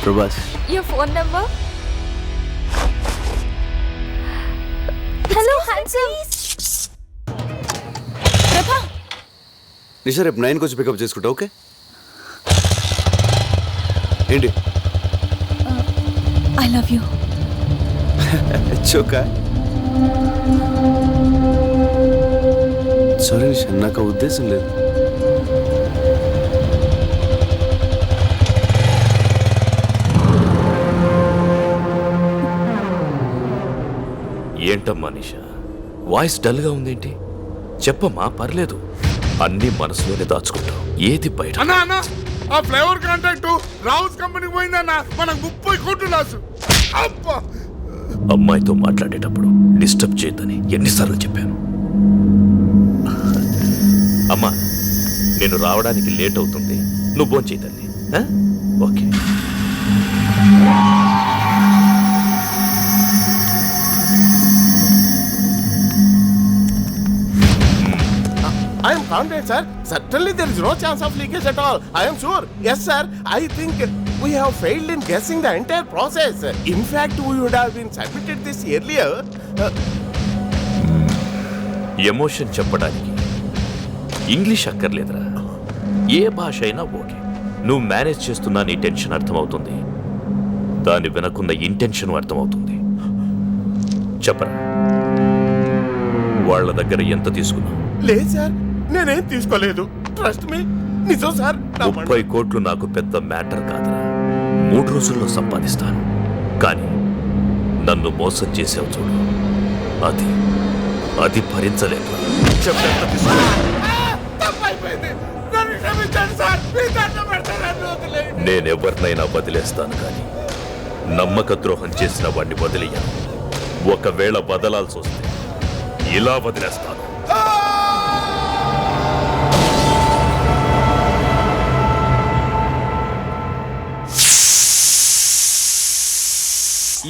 Prabhas. Your phone number? Hello, handsome. Prabha. నిషా రేపు 9 వచ్చి pickup చేసుకుంటా. ఓకే ఏంటి? I love you. చోకా. సారీ నిషా, నాకు ఆ ఉద్దేశం లేదు. ఏంటమ్మా నిషా, వాయిస్ డల్గా ఉందేంటి? చెప్పమ్మా, పర్లేదు. అన్ని మనసులోనే దాచుకుంటావు, ఏది బయట. అన్నా ఆ ఫ్లేవర్ కాంట్రాక్ట్ రావుస్ కంపెనీకి పోయిందన్నా, మనకు 30 కోట్లు లాసు. అబ్బా, అమ్మాయితో మాట్లాడేటప్పుడు డిస్టర్బ్ చేయొద్దని ఎన్నిసార్లు చెప్పాను. అమ్మా, నేను రావడానికి లేట్ అవుతుంది, నువ్వు భోంచేయి తల్లి. Okay. I am confident, sir. Certainly there is no chance of leakage at all. I am sure. Yes, sir. I think we have failed in guessing the entire process. In fact, we would have been submitted this earlier. Emotion చెప్పడానికి English అక్కర్లేదురా, ఏ భాష అయినా okay. నువ్వు manage చేస్తున్నా నీ tension అర్థమవుతుంది, దాని వెనకున్న ఇంటెన్షన్ అర్థమవుతుంది. చెప్పరా, వాళ్ళ దగ్గర ఎంత తీసుకున్నావు? లేదు సార్, నేనేం తీసుకోలేదు. ట్రస్ట్ మీ, నిజం సార్. 30 కోట్లు నాకు పెద్ద మ్యాటర్ కాదురా, 3 రోజుల్లో సంపాదిస్తాను. కానీ నన్ను మోసం చేసావు చూడు, అది భరించలేదు. తప్పైపోయింది, నన్ను క్షమించండి సార్. మీ దండం పెడతాను, నన్ను వదిలేయండి. నేనెవరినైనా వదిలేస్తాను, కానీ నమ్మక ద్రోహం చేసిన వాడిని వదిలేయను. ఒకవేళ వదలాల్సి వస్తే ఇలా వదిలేస్తాను.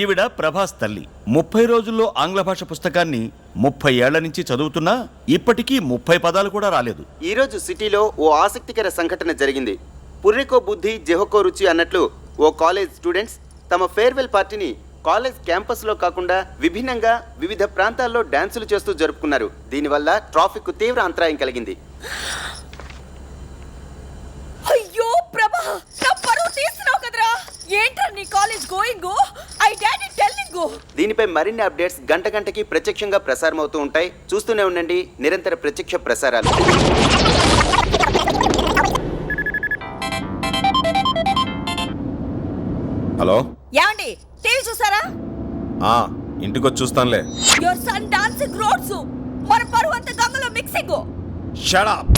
ఈవిడ ప్రభాస్ తల్లి. 30 రోజుల్లో ఆంగ్ల భాష పుస్తకాన్ని 30 ఏళ్ల నుంచి చదువుతున్నా ఇప్పటికీ 30 పదాలు కూడా రాలేదు. ఈరోజు సిటీలో ఓ ఆసక్తికర సంఘటన జరిగింది. పుర్రెకో బుద్ధి జెహోకో రుచి అన్నట్లు ఓ కాలేజ్ స్టూడెంట్స్ తమ ఫేర్వెల్ పార్టీని కాలేజ్ క్యాంపస్లో కాకుండా విభిన్నంగా వివిధ ప్రాంతాల్లో డాన్సులు చేస్తూ జరుపుకున్నారు. దీనివల్ల ట్రాఫిక్ తీవ్ర అంతరాయం కలిగింది. అయ్యో ప్రభా, నా పరువు తీస్తున్నావు కదరా. ఏంట్రా నీ college going? I daddy telling. దీనిపై మరిన్ని అప్డేట్స్ గంట గంటకి ప్రత్యక్షంగా ప్రసారం అవుతూ ఉంటాయి. చూస్తూనే ఉండండి నిరంతర ప్రత్యక్ష ప్రసారాలు. హలో, యాండి టీవీ చూసారా? ఇంటికొచ్చి చూస్తానులే. యువర్ సన్ డాన్సింగ్ రోడ్స్, మన పరువు అంత గంగలో మిక్సింగ్. Shut up.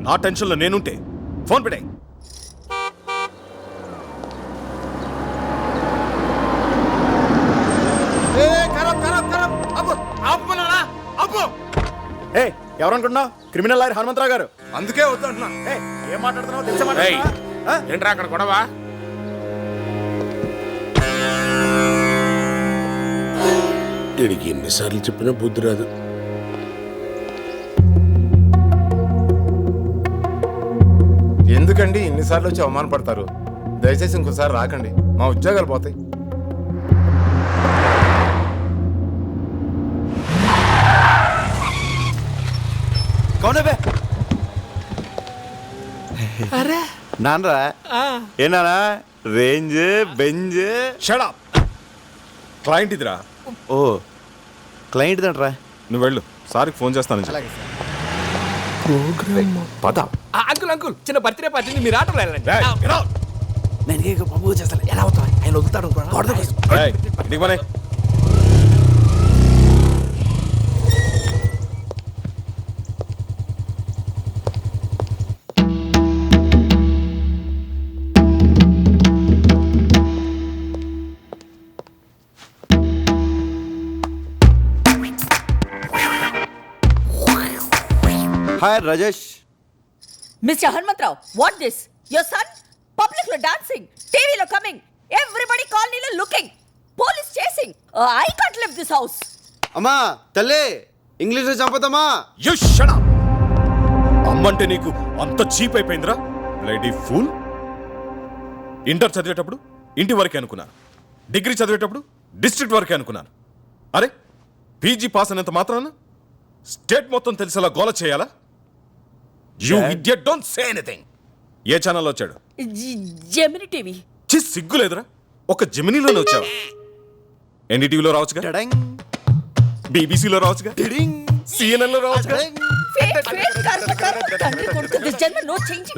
నా టెన్షన్లో నేనుంటే ఫోన్ పెట్టే. ఎవరనుకుంటున్నావు? క్రిమినల్ లాయర్ హనుమంతరావు గారు. అందుకే వద్దంటున్నా. ఏం మాట్లాడుతున్నావు తెలుసా? ఏంట్రా అక్కడ గొడవ? వీడికి ఎన్నిసార్లు చెప్పినా బుద్ధి రాదు. ఎందుకండి ఇన్నిసార్లు వచ్చి అవమానపడతారు? దయచేసి ఇంకోసారి రాకండి, మా ఉద్యోగాలు పోతాయి. నాన్నరా ఏనానా? Range Benz. Shut up. Client ఇదిరా. ఓ క్లయింట్ దంట్రా. నువ్వు వెళ్ళు, సార్కి ఫోన్ చేస్తాను. పద. అంకుల్ చిన్న బర్త్డే పార్టీని మీరు ఆటోలో వెళ్ళండి. నేను బాబు చేస్తాను. ఎలా అవుతా ఆయన వదులుతాడు. ఇంటికి పనే. Hi Rajesh. Mister Hanumantharao, what this? Your son public లో డాన్సింగ్, టీవీలో కమింగ్, ఎవ్రీబడి కాలనీలో looking, police chasing. I can't live this house. అమ్మా తల్లి, ఇంగ్లీష్లో చంపుతామా? You shut up. అమ్మంటే నీకు అంత చీప్ అయిపోయిందిరా, బ్లడీ ఫూల్. ఇంటర్ చదివేటప్పుడు ఇంటి వరకే అనుకున్నాను. డిగ్రీ చదివేటప్పుడు డిస్ట్రిక్ట్ వరకే అనుకున్నాను. అరే పీజీ పాస్ అయినంత మాత్రాన స్టేట్ మొత్తం తెలిసేలా గోల చేయాలా? You idiot, don't say anything. ఏ ఛానల్లో వచ్చాడు? Gemini TV. సిగ్గులేదురా? ఒక జెమినీలోనే వచ్చావా? ఎన్డీటీవీలో రావచ్చుగా, బీబీసీలో రావచ్చుగా, సిఎన్ఎన్లో రావచ్చుగా.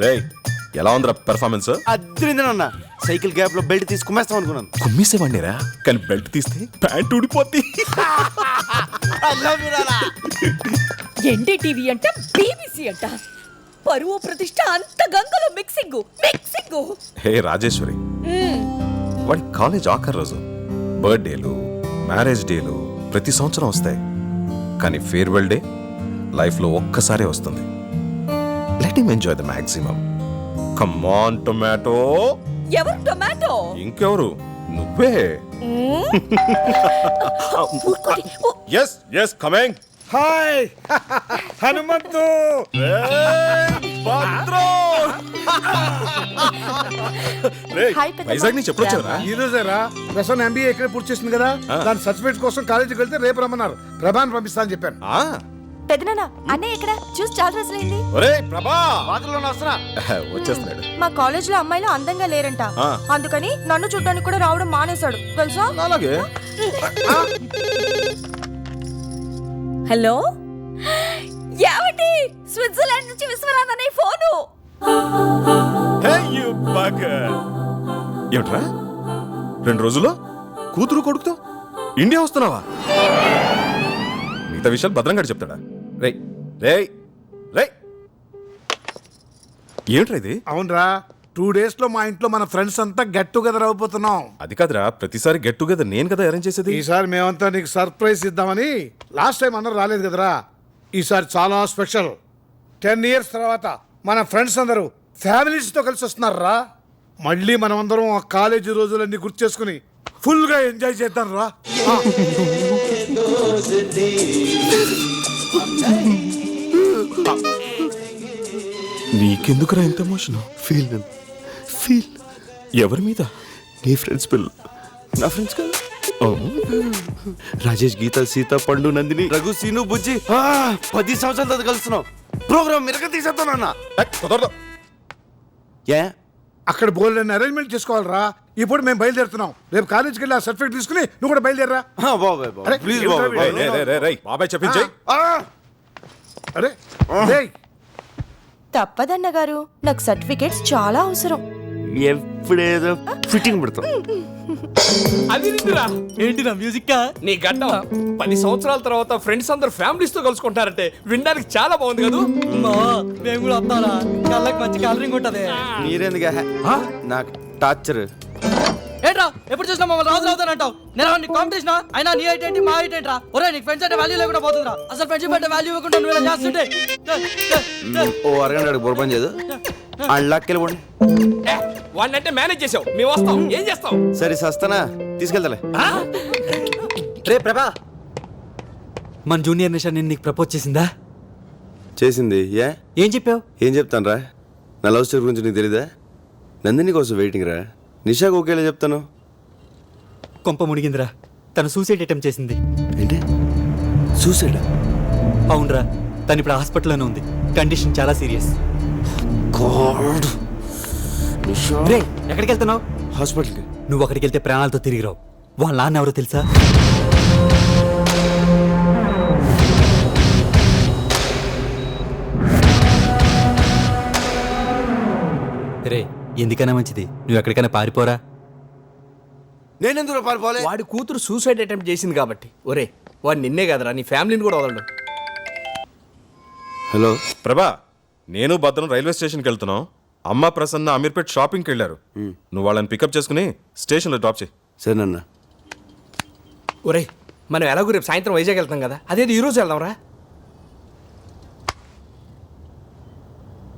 రేయ్, ఎలా ఉందిరా పెర్ఫార్మెన్స్? అద్రిందనన్న సైకిల్ గ్యాప్ లో బెల్ట్ తీసి కుమ్మేస్తాం అనుకున్నాను. కుమ్మేసేవాడినిరా, కానీ బెల్ట్ తీస్తే ప్యాంట్ ఊడిపోద్ది. ఎన్డీటీవీ అంట, బీబీసీ అంట, పరువు ప్రతిష్ట అంత గంగలో మిక్సింగ్. హే రాజేశ్వరి, వాడి కాలేజ్ ఆఖరి రోజు, బర్త్డేలు, మ్యారేజ్ డేలు ప్రతి సంవత్సరం వస్తాయి, కానీ ఫేర్వెల్ డే లైఫ్లో ఒక్కసారే వస్తుంది. Let him enjoy the maximum. Come on tomato. ఎవరు టొమాటో? ఇంకెవరు? నువ్వే. Yes yes coming. Hi Hanumanthu. Vizag నుంచి ఎప్పుడు వచ్చారా? ఈ రోజేరా. ప్రసన్న ఎంబీఏ ఇక్కడ పూర్తి చేసింది కదా, దాని సర్టిఫికేట్ కోసం కాలేజీకి వెళ్తే రేపు రమ్మన్నారు. ప్రభాని పంపిస్తా అని చెప్పాను. పెదనాన్న అన్నయ్య ఇక్కడ చూసి చాలా రోజులైంది. ఒరేయ్ ప్రభా, వచ్చేస్తున్నాడు. మా కాలేజ్ లో అమ్మాయిలు అందంగా లేరంట, అందుకని నన్ను చూడడానికి కూడా రావడం మానేశాడు తెలుసా. అలాగే. హలో, ఏమండి? స్విట్జర్లాండ్ నుంచి విశ్వనాథ్ అనే ఫోను. ఏమిట్రా 2 రోజుల్లో కూతురు కొడుకుతో ఇండియా వస్తున్నావా? మిగతా విషయాలు భద్రంగా చెప్తాడా? రేయ్ రేయ్ రేయ్, ఏమిట్రా ఇది? అవునరా, 2 days లో మా ఇంట్లో మన ఫ్రెండ్స్ అంతా గెట్ టుగెదర్ అయిపోతున్నాం. అది కాదురా, ప్రతిసారి గెట్ టుగెదర్ నేను కదా అరేంజ్ చేసేది. ఈసారి మేమంతా నీకు సర్ప్రైజ్ ఇద్దామని. లాస్ట్ టైం అందరూ రాలేదు కదరా, ఈసారి చాలా స్పెషల్. 10 years తర్వాత మన ఫ్రెండ్స్ అందరూ ఫ్యామిలీస్తో కలిసి వస్తున్నారా. మళ్ళీ మనమందరం ఆ కాలేజీ రోజులన్నీ గుర్తు చేసుకుని ఫుల్ గా ఎంజాయ్ చేద్దాం రా. నీకెందుకురా ఎంత ఎమోషన్? ఫీల్ ఎవరి మీద? నీ ఫ్రెండ్స్ పిల్లలు. నా ఫ్రెండ్స్ కదా, రాజేష్, గీత, సీత, పండు, నందిని, రఘు, సీను, బుజ్జి. 10 సంవత్సరాల తర్వాత కలుస్తున్నాం. ప్రోగ్రామ్ మిరక తీసేస్తానన్నా. కుదరదు. ఏ అక్కడ బోల్డ్ అరేంజ్మెంట్ చేసుకోవాలరా. ఇప్పుడు మేము బయలుదేరుతున్నాం. రేపు కాలేజీకి వెళ్ళి ఆ సర్టిఫికేట్ తీసుకుని నువ్వు కూడా బయలుదేరరా. అరే, ప్లీజ్ బాబాయ్ చెప్పించే. అరే రేయ్, తప్పదన్న గారు, నాకు సర్టిఫికేట్స్ చాలా అవసరం. ఎప్పుడేదో ఫిట్టింగ్ పెడతాం. అది నిండురా. ఏంటిరా మ్యూజిక్? నీ గడ్డం 10 సంవత్సరాల తర్వాత ఫ్రెండ్స్ అందరు ఫ్యామిలీస్ తో కలుసుకుంటారంటే వినడానికి చాలా బాగుంది కదా. మేము కూడా వస్తారా? కళ్ళకి మంచి కలరింగ్ ఉంటది. మీరెందుగా నాకు టార్చర్? ఏంట్రా ఎప్పుడు చూసినా మమ్మల్ని రాజు అవుతానంటావు? నేను నీ కాంపిటీషన్ అయినా నీ హైట్ ఏంటి మా హైట్ ఏంట్రా? ఒరే నీకు ఫ్రెండ్స్ అంటే వాల్యూ లేకుండా పోతుందిరా. అసలు ఫ్రెండ్షిప్ అంటే వాల్యూ ఇవ్వకుండా నువ్వు ఇలా చేస్తుంటే. ఓ అరగంట బుర్రపని చేయదు. అళ్ళకెళ్ళిపోండి. వాడినంటే మేనేజ్ చేసావు, మేము వస్తాం. ఏం చేస్తావు? సరే సస్తానా, తీసుకెళ్తాలే. రే ప్రభా, మన జూనియర్ నిషా నేను నీకు ప్రపోజ్ చేసిందా? చేసింది. ఏం చెప్పావు? ఏం చెప్తాను రా, నా లవ్ స్టోరీ గురించి నీకు తెలీదా? నందిని కోసం వెయిటింగ్ రా. నిషాకు ఒకేలా చెప్తాను. కొంప మునిగిందిరా, తను సూసైడ్ అటెంప్ట్ చేసింది. ఏంటి సూసైడా? అవునరా, తను ఇప్పుడు హాస్పిటల్లోనే ఉంది. కండిషన్ చాలా సీరియస్. రే ఎక్కడికి వెళ్తున్నావు? హాస్పిటల్కి. నువ్వు అక్కడికి వెళ్తే ప్రాణాలతో తిరిగి రావు. వాళ్ళ నాన్న ఎవరో తెలుసా? రే ఎందుకైనా మంచిది నువ్వు ఎక్కడికైనా పారిపోరా. నేనెందుకు పారిపోలే? వాడి కూతురు సూసైడ్ అటెంప్ట్ చేసింది కాబట్టి. ఒరే వాడు నిన్నే కదరా, నీ ఫ్యామిలీని కూడా వదలడు. హలో ప్రభా, నేను భద్రం రైల్వే స్టేషన్కి వెళ్తున్నాం. అమ్మ ప్రసన్న అమీర్పేట్ షాపింగ్కి వెళ్ళారు. నువ్వు వాళ్ళని పికప్ చేసుకుని స్టేషన్లో డ్రాప్ చేయి. సరేనన్నా. ఒరే మనం ఎలాగో రేపు సాయంత్రం వైజాగ్ వెళ్తాం కదా, అదేది ఈ రోజు వెళ్దాంరా.